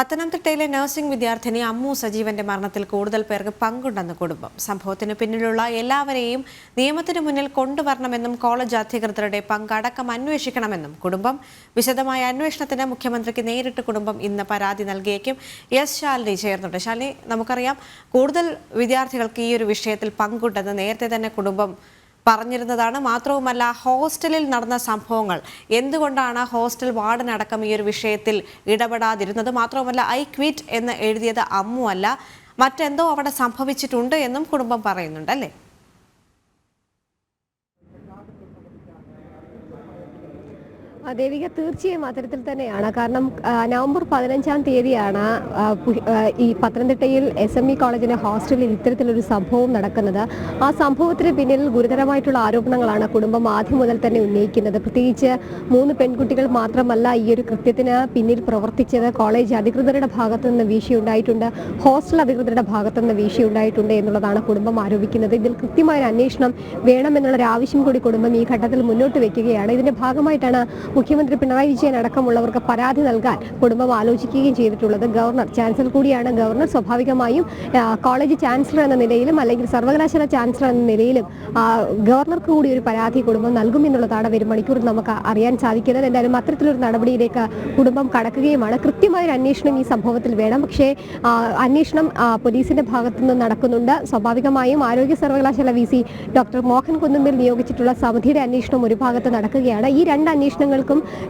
പത്തനംതിട്ടയിലെ നഴ്സിംഗ് വിദ്യാർത്ഥിനി അമ്മു സജീവന്റെ മരണത്തിൽ കൂടുതൽ പേർക്ക് പങ്കുണ്ടെന്ന് കുടുംബം. സംഭവത്തിന് പിന്നിലുള്ള എല്ലാവരെയും നിയമത്തിന് മുന്നിൽ കൊണ്ടുവരണമെന്നും കോളേജ് അധികൃതരുടെ പങ്കടക്കം അന്വേഷിക്കണമെന്നും കുടുംബം. വിശദമായ അന്വേഷണത്തിന് മുഖ്യമന്ത്രിക്ക് നേരിട്ട് കുടുംബം ഇന്ന് പരാതി നൽകിയേക്കും. എസ് ശാലിനി ചേർന്നുണ്ട്. ശാലിനി, നമുക്കറിയാം കൂടുതൽ വിദ്യാർത്ഥികൾക്ക് ഈ ഒരു വിഷയത്തിൽ പങ്കുണ്ടെന്ന് നേരത്തെ തന്നെ കുടുംബം പറഞ്ഞിരുന്നതാണ്. മാത്രവുമല്ല, ഹോസ്റ്റലിൽ നടന്ന സംഭവങ്ങൾ എന്തുകൊണ്ടാണ് ഹോസ്റ്റൽ വാർഡനടക്കം ഈ ഒരു വിഷയത്തിൽ ഇടപെടാതിരുന്നത്? മാത്രവുമല്ല, ഐ ക്വിറ്റ് എന്ന് എഴുതിയത് അമ്മു അല്ല, മറ്റെന്തോ അവിടെ സംഭവിച്ചിട്ടുണ്ട് എന്നും കുടുംബം പറയുന്നുണ്ട്, അല്ലേ? ദേവിക, തീർച്ചയായും അത്തരത്തിൽ തന്നെയാണ്. കാരണം നവംബർ 15-ാം തീയതിയാണ് ഈ പത്തനംതിട്ടയിൽ SME കോളേജിലെ ഹോസ്റ്റലിൽ ഇത്തരത്തിലൊരു സംഭവം നടക്കുന്നത്. ആ സംഭവത്തിന് പിന്നിൽ ഗുരുതരമായിട്ടുള്ള ആരോപണങ്ങളാണ് കുടുംബം ആദ്യം മുതൽ തന്നെ ഉന്നയിക്കുന്നത്. പ്രത്യേകിച്ച് 3 പെൺകുട്ടികൾ മാത്രമല്ല ഈ ഒരു കൃത്യത്തിന് പിന്നിൽ പ്രവർത്തിച്ചത്. കോളേജ് അധികൃതരുടെ ഭാഗത്തു നിന്ന് വീഴ്ചയുണ്ടായിട്ടുണ്ട്, ഹോസ്റ്റൽ അധികൃതരുടെ ഭാഗത്തു നിന്ന് വീഴ്ചയുണ്ടായിട്ടുണ്ട് എന്നുള്ളതാണ് കുടുംബം ആരോപിക്കുന്നത്. ഇതിൽ കൃത്യമായ അന്വേഷണം വേണമെന്നുള്ളൊരു ആവശ്യം കൂടി കുടുംബം ഈ ഘട്ടത്തിൽ മുന്നോട്ട് വെക്കുകയാണ്. ഇതിന്റെ ഭാഗമായിട്ടാണ് മുഖ്യമന്ത്രി പിണറായി വിജയൻ അടക്കമുള്ളവർക്ക് പരാതി നൽകാൻ കുടുംബം ആലോചിക്കുകയും ചെയ്തിട്ടുള്ളത്. ഗവർണർ, ചാൻസലർ കൂടിയാണ് ഗവർണർ. സ്വാഭാവികമായും കോളേജ് ചാൻസലർ എന്ന നിലയിലും അല്ലെങ്കിൽ സർവകലാശാല ചാൻസലർ എന്ന നിലയിലും ഗവർണർക്ക് കൂടി ഒരു പരാതി കുടുംബം നൽകുമെന്നുള്ളതാണ് വരും മണിക്കൂറിൽ നമുക്ക് അറിയാൻ സാധിക്കുന്നത്. എന്തായാലും അത്തരത്തിലൊരു നടപടിയിലേക്ക് കുടുംബം കടക്കുകയുമാണ്. കൃത്യമായൊരു അന്വേഷണം ഈ സംഭവത്തിൽ വേണം. പക്ഷേ അന്വേഷണം പോലീസിന്റെ ഭാഗത്തുനിന്ന് നടക്കുന്നുണ്ട്. സ്വാഭാവികമായും ആരോഗ്യ സർവകലാശാല VC ഡോക്ടർ മോഹൻ കുന്നുമ്മൽ നിയോഗിച്ചിട്ടുള്ള സമിതിയുടെ അന്വേഷണം ഒരു ഭാഗത്ത് നടക്കുകയാണ്. ഈ 2 അന്വേഷണങ്ങൾക്കും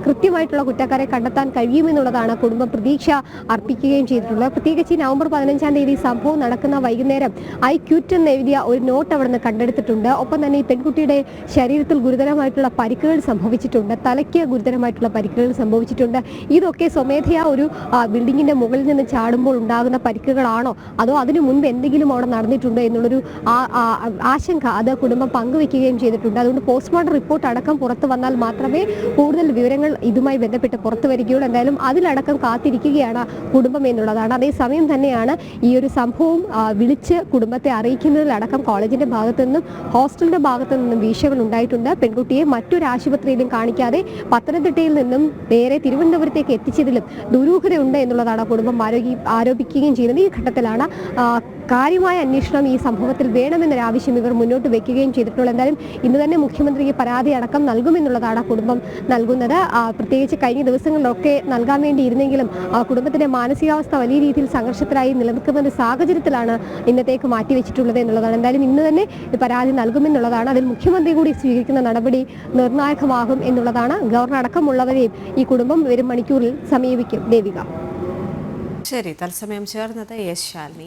കൃത്യമായിട്ടുള്ള കുറ്റക്കാരെ കണ്ടെത്താൻ കഴിയുമെന്നുള്ളതാണ് കുടുംബം പ്രതീക്ഷ അർപ്പിക്കുകയും ചെയ്തിട്ടുള്ളത്. പ്രത്യേകിച്ച് നവംബർ 15-ാം തീയതി സംഭവം നടക്കുന്ന വൈകുന്നേരം ഐ ക്വിറ്റ് എന്ന് എഴുതിയ ഒരു നോട്ട് അവിടെ നിന്ന് കണ്ടെടുത്തിട്ടുണ്ട്. ഒപ്പം തന്നെ ഈ പെൺകുട്ടിയുടെ ശരീരത്തിൽ ഗുരുതരമായിട്ടുള്ള പരിക്കുകൾ സംഭവിച്ചിട്ടുണ്ട്, തലയ്ക്ക് ഗുരുതരമായിട്ടുള്ള പരിക്കുകൾ സംഭവിച്ചിട്ടുണ്ട്. ഇതൊക്കെ സ്വമേധയാ ഒരു ബിൽഡിങ്ങിന്റെ മുകളിൽ നിന്ന് ചാടുമ്പോൾ ഉണ്ടാകുന്ന പരിക്കുകളാണോ, അതോ അതിനു മുൻപ് എന്തെങ്കിലും അവിടെ നടന്നിട്ടുണ്ടോ എന്നുള്ളൊരു ആശങ്ക അത് കുടുംബം പങ്കുവെക്കുകയും ചെയ്തിട്ടുണ്ട്. അതുകൊണ്ട് പോസ്റ്റ്മോർട്ടം റിപ്പോർട്ട് അടക്കം പുറത്തു വന്നാൽ മാത്രമേ കൂടുതൽ വിവരങ്ങൾ ഇതുമായി ബന്ധപ്പെട്ട് പുറത്തു വരികയുള്ളൂ. എന്തായാലും അതിലടക്കം കാത്തിരിക്കുകയാണ് കുടുംബം എന്നുള്ളതാണ്. അതേസമയം തന്നെയാണ് ഈ ഒരു സംഭവം വിളിച്ച് കുടുംബത്തെ അറിയിക്കുന്നതിലടക്കം കോളേജിന്റെ ഭാഗത്തു നിന്നും ഹോസ്റ്റലിന്റെ ഭാഗത്തു നിന്നും വീഴ്ചകൾ ഉണ്ടായിട്ടുണ്ട്. പെൺകുട്ടിയെ മറ്റൊരു ആശുപത്രിയിലും കാണിക്കാതെ പത്തനംതിട്ടയിൽ നിന്നും നേരെ തിരുവനന്തപുരത്തേക്ക് എത്തിച്ചതിലും ദുരൂഹതയുണ്ട് എന്നുള്ളതാണ് കുടുംബം ആരോപിക്കുകയും ചെയ്യുന്നത്. ഈ ഘട്ടത്തിലാണ് കാര്യമായ അന്വേഷണം ഈ സംഭവത്തിൽ വേണമെന്നൊരാവശ്യം ഇവർ മുന്നോട്ട് വെക്കുകയും ചെയ്തിട്ടുള്ളത്. എന്തായാലും ഇന്ന് തന്നെ മുഖ്യമന്ത്രിക്ക് പരാതി അടക്കം നൽകുമെന്നുള്ളതാണ് കുടുംബം നൽകുന്നത്. പ്രത്യേകിച്ച് കഴിഞ്ഞ ദിവസങ്ങളിലൊക്കെ നൽകാൻ വേണ്ടിയിരുന്നെങ്കിലും കുടുംബത്തിന്റെ മാനസികാവസ്ഥ വലിയ രീതിയിൽ സംഘർഷത്തിലായി നിലനിൽക്കുന്ന ഒരു സാഹചര്യത്തിലാണ് ഇന്നത്തേക്ക് മാറ്റിവെച്ചിട്ടുള്ളത് എന്നുള്ളതാണ്. എന്തായാലും ഇന്ന് തന്നെ പരാതി നൽകുമെന്നുള്ളതാണ്. അതിൽ മുഖ്യമന്ത്രി കൂടി സ്വീകരിക്കുന്ന നടപടി നിർണായകമാകും എന്നുള്ളതാണ്. ഗവർണർ അടക്കമുള്ളവരെയും ഈ കുടുംബം വരും മണിക്കൂറിൽ സമീപിക്കും. ദേവിക. ശരി, തത്സമയം ചേർന്നത് എസ് ശാലിനി.